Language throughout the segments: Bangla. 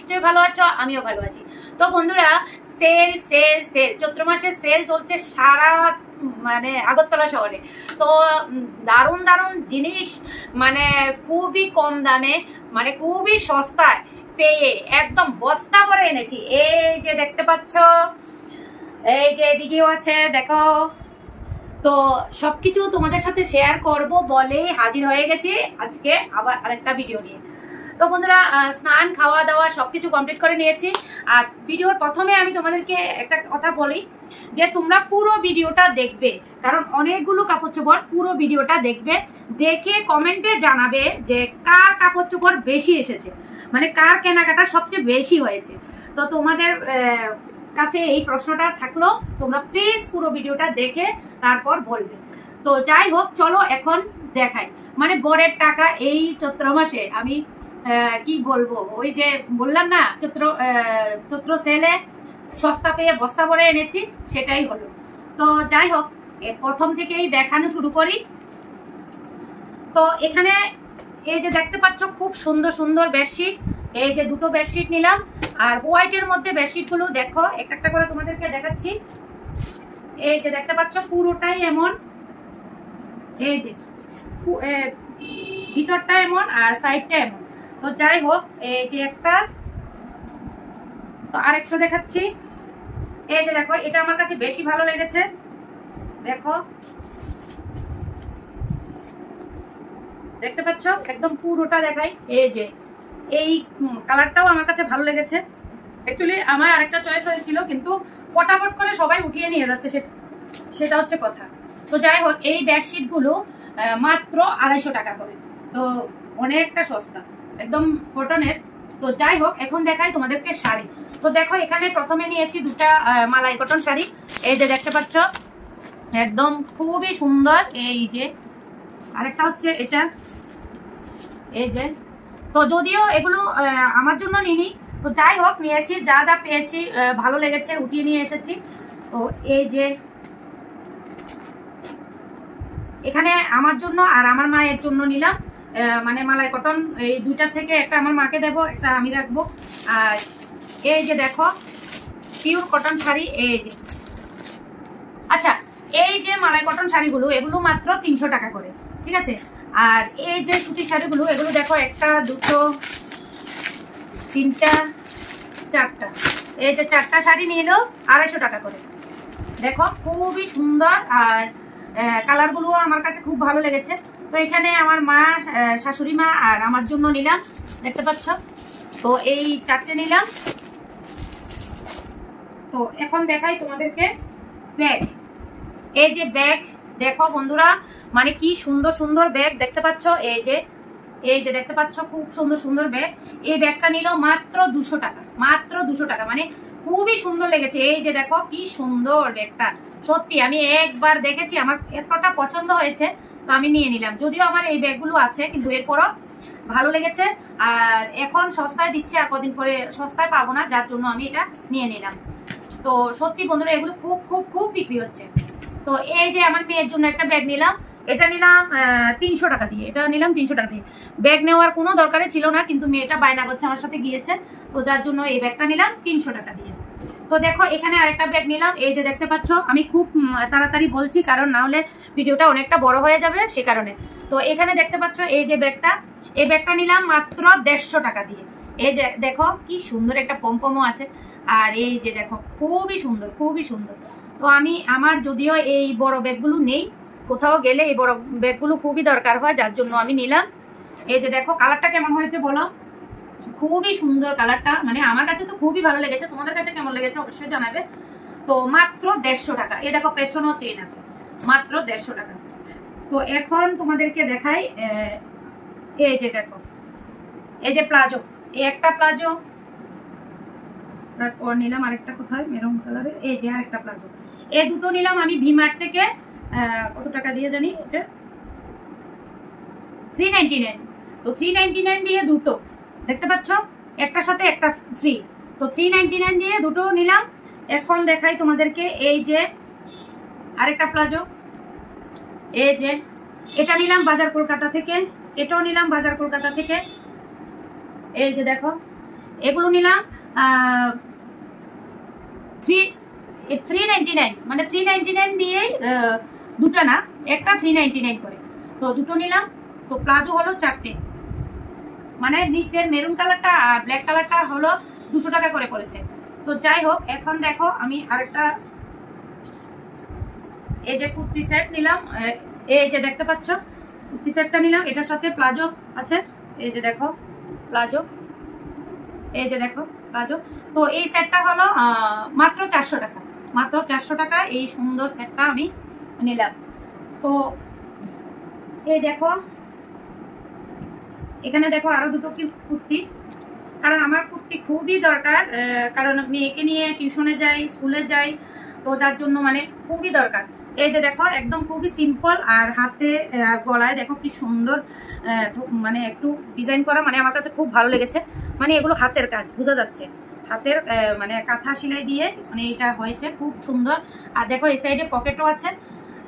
নিশ্চয়ই ভালো আছো, আমিও ভালো আছি। তো বন্ধুরা, সেল সেল সেল চৈত্র মাসে সেল চলছে সারা মানে আগরতলা শহরে। তো দারুণ দারুণ জিনিস, মানে খুবই কম দামে, মানে খুবই সস্তায় পেয়ে একদম বস্তা ভরে এনেছি। এই যে দেখতে পাচ্ছ, এই যে এদিকেও আছে দেখো। তো সবকিছু তোমাদের সাথে শেয়ার করব বলে হাজির হয়ে গেছি আজকে আবার আরেকটা ভিডিও নিয়ে। তো বন্ধুরা, স্নান খাওয়া দাওয়া সবকিছু কমপ্লিট করে নিয়েছি। আর ভিডিওর প্রথমে আমি তোমাদেরকে একটা কথা বলি যে তোমরা পুরো ভিডিওটা দেখবে, কারণ অনেকগুলো কাপড় চোপড়, পুরো ভিডিওটা দেখবে, দেখে কমেন্টে জানাবে যে কার কাপড় চোপড় বেশি এসেছে, মানে কার কেনাকাটা সবচেয়ে বেশি হয়েছে। তো তোমাদের কাছে এই প্রশ্নটা থাকলো, তোমরা প্লিজ পুরো ভিডিওটা দেখে তারপর বলবে। তো যাই হোক, চলো এখন দেখাই। মানে বরের টাকা এই চৈত্র মাসে আমি কি বলবো, ওই যে বললাম না চৈত্র সেলে সস্তা পেয়ে বস্তা ভরে এনেছি, সেটাই হলো। তো যাই হোক, প্রথম থেকেই দেখানো শুরু করি। তো এখানে এই যে দেখতে পাচ্ছ খুব সুন্দর সুন্দর বেডশিট, এই যে দুটো বেডশিট নিলাম। আর হোয়াইটের মধ্যে বেডশিট গুলো দেখো, একটা একটা করে তোমাদেরকে দেখাচ্ছি। এই যে দেখতে পাচ্ছ পুরোটাই এমন, এই যে ভিতরটা এমন আর সাইডটা এমন। তো যাই হোক, এই যে একটা, তো আরেকটা দেখাচ্ছি। এই যে দেখো, এটা আমার কাছে বেশি ভালো লেগেছে। দেখো, দেখতে পাচ্ছ একদম পুরোটা দেখাই। এই যে এই কালারটাও আমার কাছে ভালো লেগেছে। অ্যাকচুয়ালি আমার আরেকটা চয়েস হয়েছিল, কিন্তু ফটাফট করে সবাই উঠিয়ে নিয়ে যাচ্ছে, সেটা হচ্ছে কথা। তো যাই হোক, এই বেডশিট গুলো মাত্র 250 টাকা করে, তো অনেকটা সস্তা, একদম কটনের। তো যাই হোক, এখন দেখাই তোমাদেরকে শাড়ি। তো দেখো, এখানে প্রথমে নিয়েছি দুটা মালাই কটন শাড়ি। এই যে দেখতে পাচ্ছ একদম খুবই সুন্দর। এই যে আরেকটা হচ্ছে এটা, এই যে। তো যদিও এগুলো আমার জন্য নিনি, তো যাই হোক নিয়েছি, যা যা পেয়েছি ভালো লেগেছে উঠিয়ে নিয়ে এসেছি। তো এই যে এখানে আমার জন্য আর আমার মায়ের জন্য নিলাম মানে মালাই কটন। এই দুইটার থেকে একটা আমার মাকে দেবো, একটা আমি রাখবো। আর এই যে দেখো পিওর কটন শাড়ি, এই যে। আচ্ছা, এই যে মালাই কটন শাড়িগুলো, এগুলো মাত্র 300 টাকা করে, ঠিক আছে। আর এই যে সুতির শাড়িগুলো, এগুলো দেখো একটা, দুটো, তিনটা, চারটা। এই যে চারটা শাড়ি নিল 250 টাকা করে। দেখো খুবই সুন্দর, আর কালারগুলো আমার কাছে খুব ভালো লেগেছে। তো এখানে আমার মা, শাশুড়ি মা আর আমার জন্য নিলাম, দেখতে পাচ্ছ। তো এই চারটে নিলাম। তো এখন দেখাই তোমাদেরকে ব্যাগ। এই যে ব্যাগ দেখো বন্ধুরা, মানে কি সুন্দর সুন্দর ব্যাগ দেখতে পাচ্ছ। এই যে দেখতে পাচ্ছ খুব সুন্দর সুন্দর ব্যাগ। এই ব্যাগটা নিল মাত্র 200 টাকা, মাত্র 200 টাকা, মানে খুবই সুন্দর লেগেছে। এই যে দেখো কি সুন্দর ব্যাগটা, সত্যি আমি একবার দেখেছি, আমার এতটা পছন্দ হয়েছে, তো আমি নিয়ে নিলাম। যদিও আমার এই ব্যাগগুলো আছে, কিন্তু এরপরও ভালো লেগেছে। আর এখন সস্তায় দিচ্ছে, আর কদিন পরে সস্তায় পাবো না, যার জন্য আমি এটা নিয়ে নিলাম। তো সত্যি বন্ধুরা, এগুলো খুব খুব খুব বিক্রি হচ্ছে। তো এই যে আমার মেয়ের জন্য একটা ব্যাগ নিলাম, এটা নিলাম 300 টাকা দিয়ে, এটা নিলাম 300 টাকা দিয়ে। ব্যাগ নেওয়ার কোনো দরকারই ছিল না, কিন্তু মেয়েটা বায়না করছে, আমার সাথে গিয়েছে, তো যার জন্য এই ব্যাগটা নিলাম 300 টাকা দিয়ে। তো দেখো এখানে আরেকটা ব্যাগ নিলাম। এই যে দেখতে পাচ্ছ, আমি খুব তাড়াতাড়ি বলছি, কারণ না হলে ভিডিওটা অনেকটা বড় হয়ে যাবে, সে কারণে। তো এখানে দেখতে পাচ্ছ এই যে ব্যাগটা, এই ব্যাগটা নিলাম মাত্র 150 টাকা দিয়ে। এই যে দেখো কি সুন্দর একটা পমপমও আছে। আর এই যে দেখো খুবই সুন্দর, খুবই সুন্দর। তো আমার যদিও এই বড় ব্যাগগুলো নেই, কোথাও গেলে এই বড় ব্যাগগুলো খুবই দরকার হয়, যার জন্য আমি নিলাম। এই যে দেখো কালারটা কেমন হয়েছে বলো, খুবই সুন্দর কালারটা, মানে আমার কাছে তো খুবই ভালো লেগেছে। তোমাদের কাছে কেমন লেগেছে অবশ্যই জানাবে। তো মাত্র 150 টাকা। এই দেখো পেছনেও চেইন আছে, মাত্র 150 টাকা। তো এখন তোমাদেরকে দেখাই, এই যে দেখো, এই যে প্লাজো, এই একটা প্লাজো, তারপর নিলাম আরেকটা, কোথায় মেরুন কালারের, এই যে আরেকটা প্লাজো। এই দুটো নিলাম আমি ভি-মার্ট থেকে, কত টাকা দিয়ে জানি, এটা 399। তো 399 দিয়ে দুটো, দেখতে পাচ্ছ একটার সাথে একটা ফ্রি। তো 399 দিয়ে দুটো নিলাম। এখন দেখাই তোমাদেরকে, এই যে আরেকটা প্লাজো, এই যে এটা নিলাম বাজার কলকাতা থেকে, এটাও নিলাম বাজার কলকাতা থেকে। এই যে দেখো, এগুলো নিলাম 399, মানে 399 দিয়ে দুটো না, একটা 399 করে, তো দুটো নিলাম। তো প্লাজো হলো 4টে, মানে নিচের মেরুন কালারটা আর ব্ল্যাক কালারটা হলো 200 টাকা করে পড়েছে। তো যাই হোক, এখন দেখো আমি আরেকটা এই যে কুর্তি সেট নিলাম, এই যে দেখতে পাচ্ছ কুর্তি সেটটা নিলাম, এটার সাথে প্লাজো আছে, এই যে দেখো প্লাজো, এই যে দেখো প্লাজো। তো এই সেটটা হলো মাত্র 400 টাকা, মাত্র 400 টাকা এই সুন্দর সেটটা আমি নিলাম। তো এই দেখো এখানে দেখো আরো দুটো কুর্তি, কারণ আমার কুর্তি খুবই দরকার, কারণ মেয়েকে নিয়ে টিউশনে যাই, স্কুলে যাই, তো তার জন্য মানে খুবই দরকার। এই যে দেখো একদম খুবই সিম্পল, আর হাতে গলায় দেখো কি সুন্দর, মানে একটু ডিজাইন করা, মানে আমার কাছে খুব ভালো লেগেছে। মানে এগুলো হাতের কাজ, বোঝা যাচ্ছে হাতের মানে কাঁথা সেলাই দিয়ে মানে এটা হয়েছে, খুব সুন্দর। আর দেখো এই সাইডে পকেটও আছে,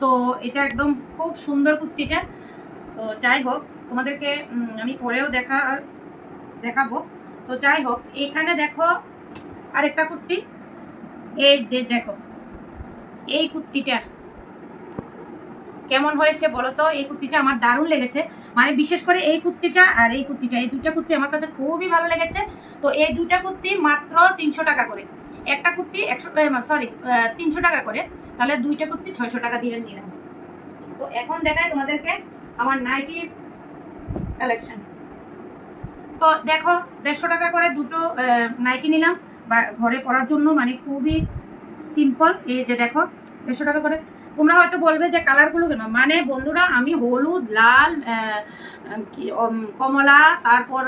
তো এটা একদম খুব সুন্দর কুর্তিটা। তো যাই হোক তোমাদেরকে আমি পরেও দেখাবো। তো যাই হোক এখানে দেখো আরেকটা কুর্তি, এই দেখো এই কুর্তিটা কেমন হয়েছে বলো তো। এই কুর্তিটা আমার দারুণ লেগেছে, মানে বিশেষ করে এই কুর্তিটা আর এই কুর্তিটা, এই দুটা কুর্তি আমার কাছে খুবই ভালো লেগেছে। তো এই দুটা কুর্তি মাত্র 300 টাকা করে, একটা কুর্তি 300 টাকা করে, তাহলে দুইটা কুর্তি 600 টাকা দিয়ে নিলাম। তো এখন দেখাই তোমাদেরকে আমার নাইটির কালেকশন। তো দেখো 150 টাকা করে দুটো নাইটি নিলাম ঘরে পরার জন্য, মানে খুবই সিম্পল। এই যে দেখো 150 টাকা করে। তোমরা হয়তো বলবে যে কালারগুলো কেন, মানে বন্ধুরা আমি হলুদ, লাল, কমলা, তারপর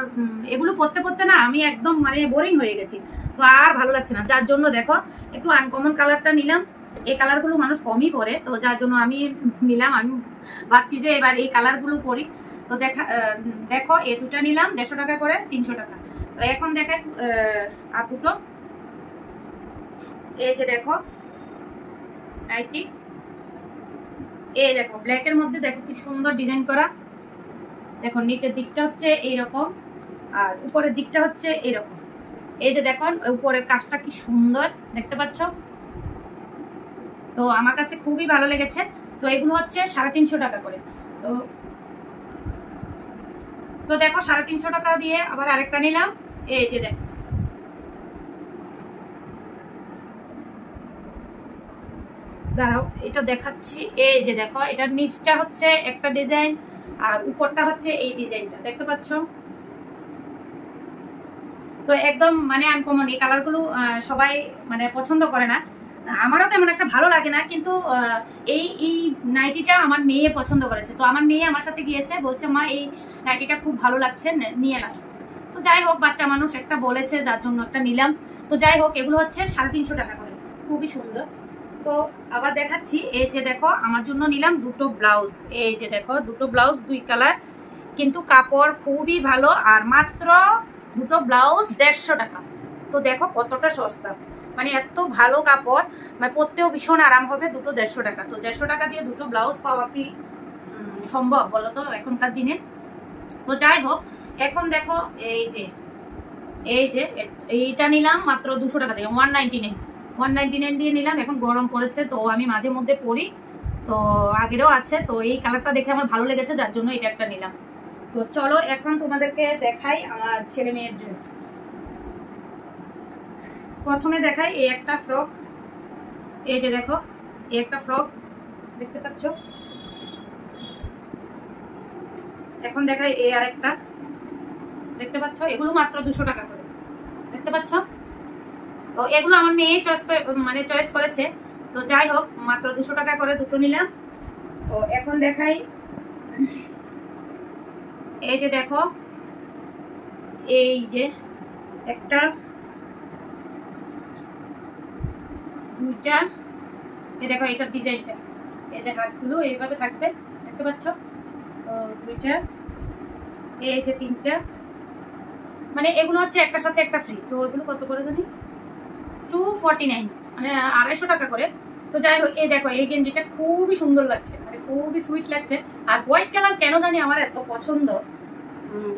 এগুলো পরতে পরতে না আমি একদম মানে বোরিং হয়ে গেছি, তো আর ভালো লাগছে না, যার জন্য দেখো একটু আনকমন কালারটা নিলাম। এই কালারগুলো মানুষ কমই পরে, তো যার জন্য আমি নিলাম। আমি ভাবছি যে এবার এই কালারগুলো পরি। তো দেখো এই দুটো নিলাম 150 টাকা করে, 300 টাকা। তো এখন দেখে আর দুটো, এই যে দেখো নাইটি, এই দেখো ব্ল্যাকের মধ্যে দেখো কি সুন্দর ডিজাইন করা, দেখো নিচের দিকটা হচ্ছে এইরকম আর উপরের দিকটা হচ্ছে এইরকম। এই যে দেখুন উপরের কাজটা কি সুন্দর দেখতে পাচ্ছ, তো আমার কাছে খুবই ভালো লেগেছে। তো এগুলো হচ্ছে 350 টাকা করে। তো দেখো 350 টাকা দিয়ে আবার আরেকটা নিলাম, এই যে দেখো দাঁড়াও এটা দেখাচ্ছি। এই যে দেখো এটার নিচটা হচ্ছে একটা ডিজাইন আর উপরটা হচ্ছে এই ডিজাইনটা দেখতে পাচ্ছ। তো একদম মানে আনকমন, এই কালারগুলো সবাই মানে পছন্দ করে না, আমারও তেমন একটা ভালো লাগে না, কিন্তু এই নাইটিটা আমার মেয়ে পছন্দ করেছে। তো আমার মেয়ে আমার সাথে গিয়েছে, বলছে মা এই নাইটিটা খুব ভালো লাগছে, নিয়ে নাও। তো যাই হোক বাচ্চা মানুষ একটা বলেছে, যার জন্য একটা নিলাম। তো যাই হোক এগুলো হচ্ছে 350 টাকা করে, খুবই সুন্দর। তো আবার দেখাচ্ছি, এই যে দেখো আমার জন্য নিলাম দুটো ব্লাউজ, এই যে দেখো দুটো ব্লাউজ, দুই কালার, কিন্তু কাপড় খুবই ভালো, আর মাত্র দুটো ব্লাউজ 150 টাকা। তো দেখো কতটা সস্তা, মানে এত ভালো কাপড়, মানে পরতেও ভীষণ আরাম হবে। দুটো 150 টাকা, তো 150 টাকা দিয়ে দুটো ব্লাউজ পাওয়া কি সম্ভব বলো তো এখনকার দিনে। তো যাই হোক এখন দেখো এই যে এইটা নিলাম মাত্র 200 টাকা দিয়ে, 199 দিয়ে নিলাম। এখন গরম পড়েছে তো আমি মাঝে মধ্যে পরি, তো আগেরও আছে, তো এই কালারটা দেখে আমার ভালো লেগেছে, যার জন্য এটা একটা নিলাম। তো চলো এখন তোমাদেরকে দেখাই আমার ছেলে মেয়ের ড্রেস। প্রথমে দেখাই এই একটা ফ্রক, এই যে দেখো এই একটা ফ্রক দেখতে পাচ্ছ। এখন দেখাই এই আরেকটা দেখতে পাচ্ছ, এগুলো মাত্র 200 টাকা করে দেখতে পাচ্ছ। তো এগুলো আমার মেয়ে চয়েস করেছে। তো যাই হোক মাত্র 200 টাকা করে দুটো নিলাম। তো এখন দেখাই এই যে দেখো এই যে একটা, দুইটা, এই দেখো এটার ডিজাইনটা, এই যে হাতগুলো এইভাবে থাকবে দেখতে পাচ্ছ। তো দুইটা, এই যে তিনটা, মানে এগুলো হচ্ছে একটার সাথে একটা ফ্রি। তো এগুলো কত করে জানি, 249, মানে 250 টাকা করে। তো যাই হোক এই দেখো এই গেঞ্জিটা খুবই সুন্দর লাগছে, মানে খুবই সুইট লাগছে, আর হোয়াইট কালার কেন জানি আমার এত পছন্দ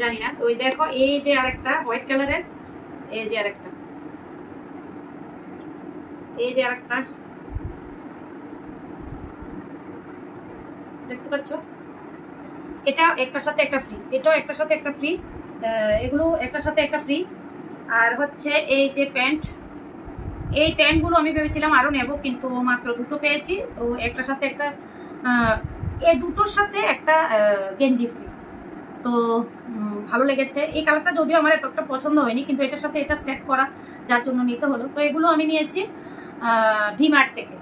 জানি না। তো ওই দেখো এই যে আরেকটা হোয়াইট কালারের, এই যে আরেকটা, এই যে আরেকটা, দেখতে পাচ্ছ? এটা একটার সাথে একটা ফ্রি, এটাও একটার সাথে একটা ফ্রি, এগুলো একটার সাথে একটা ফ্রি। আর হচ্ছে এই যে প্যান্ট, এই প্যান্টগুলো আমি ভেবেছিলাম আরও নেব, কিন্তু মাত্র দুটো পেয়েছি। তো একটার সাথে একটা, এই দুটোর সাথে একটা গেঞ্জি ফ্রি। তো ভালো লেগেছে। এই কালারটা যদিও আমার এতটা পছন্দ হয়নি, কিন্তু এটার সাথে এটা সেট করা, যার জন্য নিতে হলো। তো এগুলো আমি নিয়েছি ভিমার্ট থেকে।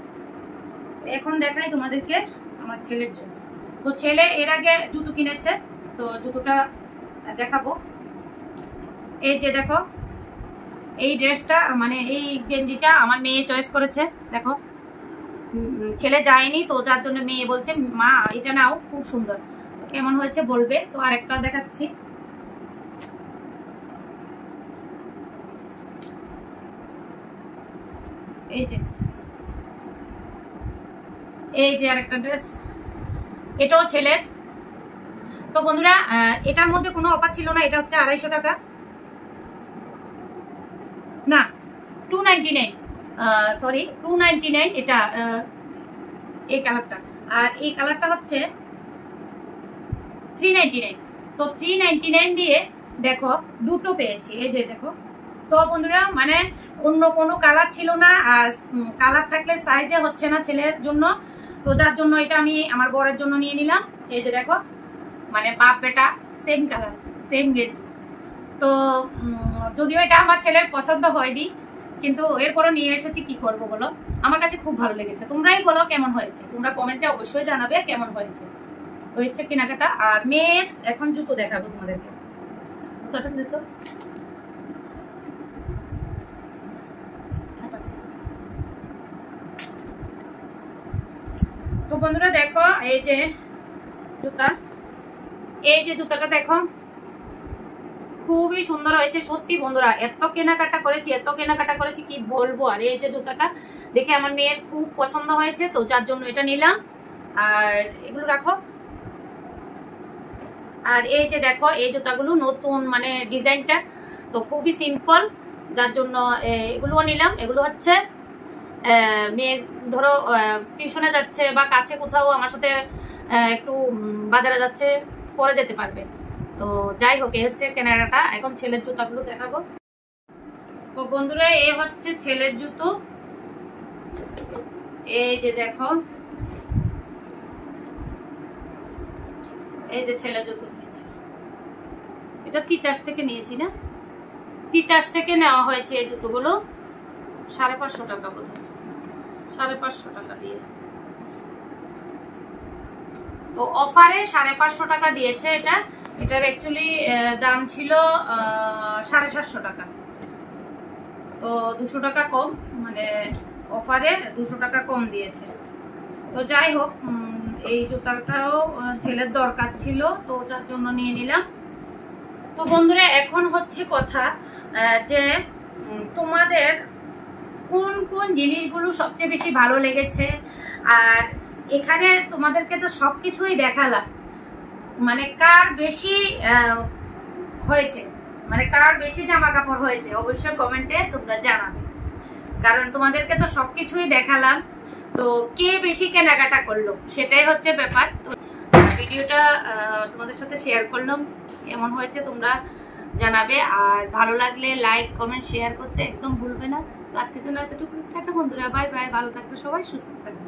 এখন দেখাই তোমাদেরকে আমার ছেলের ড্রেস। তো ছেলে এর আগে জুতো কিনেছে, তো জুতোটা দেখাবো। এই যে দেখো, এই ড্রেসটা মানে এই গেঞ্জিটা আমার মেয়ে চয়েস করেছে। দেখো, ছেলে যায়নি, তো যার জন্য মেয়ে বলছে মা এটা নাও, খুব সুন্দর। তো কেমন হয়েছে বলবে। তো আরেকটা দেখাচ্ছি, এই যে, এই যে আরেকটা ড্রেস, এটাও ছেলের। তো বন্ধুরা, এটার মধ্যে কোনো অফার ছিল না। এটা হচ্ছে 250 টাকা, না 299, সরি 299 এটা, এই কালারটা। আর এই কালারটা হচ্ছে 399। তো 399 দিয়ে দেখো দুটো পেয়েছি, এই যে দেখো। তো বন্ধুরা, মানে অন্য কোনো কালার ছিল না, আর কালার থাকলে সাইজে হচ্ছে না ছেলের জন্য, তো যার জন্য এটা আমি আমার বরের জন্য নিয়ে নিলাম। এই যে দেখো, মানে বাপ বেটা সেম কালার, সেম গেঞ্জি। তো যদিও এটা আমার ছেলের পছন্দ হয়নি, কিন্তু এরপরও নিয়ে এসেছি, কি করব বলো। আমার কাছে খুব ভালো লেগেছে। তোমরাই বলো কেমন হয়েছে, তোমরা কমেন্টে অবশ্যই জানাবে কেমন হয়েছে। তো হচ্ছে কেনাকাটা। আর মেয়ের এখন জুতো দেখাবো তোমাদেরকে। জুতোটা দেখো, তো বন্ধুরা দেখো, এই যে জুতা, এই যে জুতাটা দেখো, খুবই সুন্দর হয়েছে সত্যি বন্ধুরা। এত কেনাকাটা করেছি কি বলবো। আর এই যে জুতাটা দেখে আমার মেয়ের খুব পছন্দ হয়েছে, তো যার জন্য এটা নিলাম। আর এগুলো রাখো। আর এই যে দেখো, এই জুতাগুলো নতুন, মানে ডিজাইনটা তো খুবই সিম্পল, যার জন্য এগুলোও নিলাম। এগুলো হচ্ছে মেয়ে ধরো টিউশনে যাচ্ছে বা কাছে কোথাও আমার সাথে একটু বাজারে যাচ্ছে, পরে যেতে পারবে। তো যাই হোক, এই হচ্ছে কেনাকাটা। এখন ছেলের জুতাগুলো দেখাবো। তো বন্ধুরা, এই হচ্ছে ছেলের জুতো, এই যে দেখো, এই যে ছেলের জুতো নিয়েছি। এটা তিতাস থেকে নিয়েছি, না তিতাস থেকে নেওয়া হয়েছে এই জুতোগুলো। 550 টাকা বোধ হয়, 550 টাকা দিয়ে। তো অফারে 550 টাকা দিয়েছে এটা। এটার অ্যাকচুয়ালি দাম ছিল 750 টাকা। তো 200 টাকা কম, মানে অফারে 200 টাকা কম দিয়েছে। তো যাই হোক, এই জুতাটাও ছেলের দরকার ছিল, তো যার জন্য নিয়ে নিলাম। তো বন্ধুরা, এখন হচ্ছে কথা যে তোমাদের কোন কোন জিনিসগুলো সবচেয়ে বেশি ভালো লেগেছে। আর এখানে তোমাদেরকে তো সবকিছুই দেখালাম, মানে কার বেশি হয়েছে, মানে কার বেশি জামা কাপড় হয়েছে অবশ্যই কমেন্টে তোমরা জানাবে। কারণ তোমাদেরকে তো সবকিছুই দেখালাম, তো কে বেশি কেনাকাটা করলো সেটাই হচ্ছে ব্যাপার। তো ভিডিওটা তোমাদের সাথে শেয়ার করলাম, কেমন হয়েছে তোমরা জানাবে। আর ভালো লাগলে লাইক কমেন্ট শেয়ার করতে একদম ভুলবে না। তো আজকের জন্য এতটুকু, টাটা বন্ধুরা, বাই বাই, ভালো থাকবে সবাই, সুস্থ থাকবে।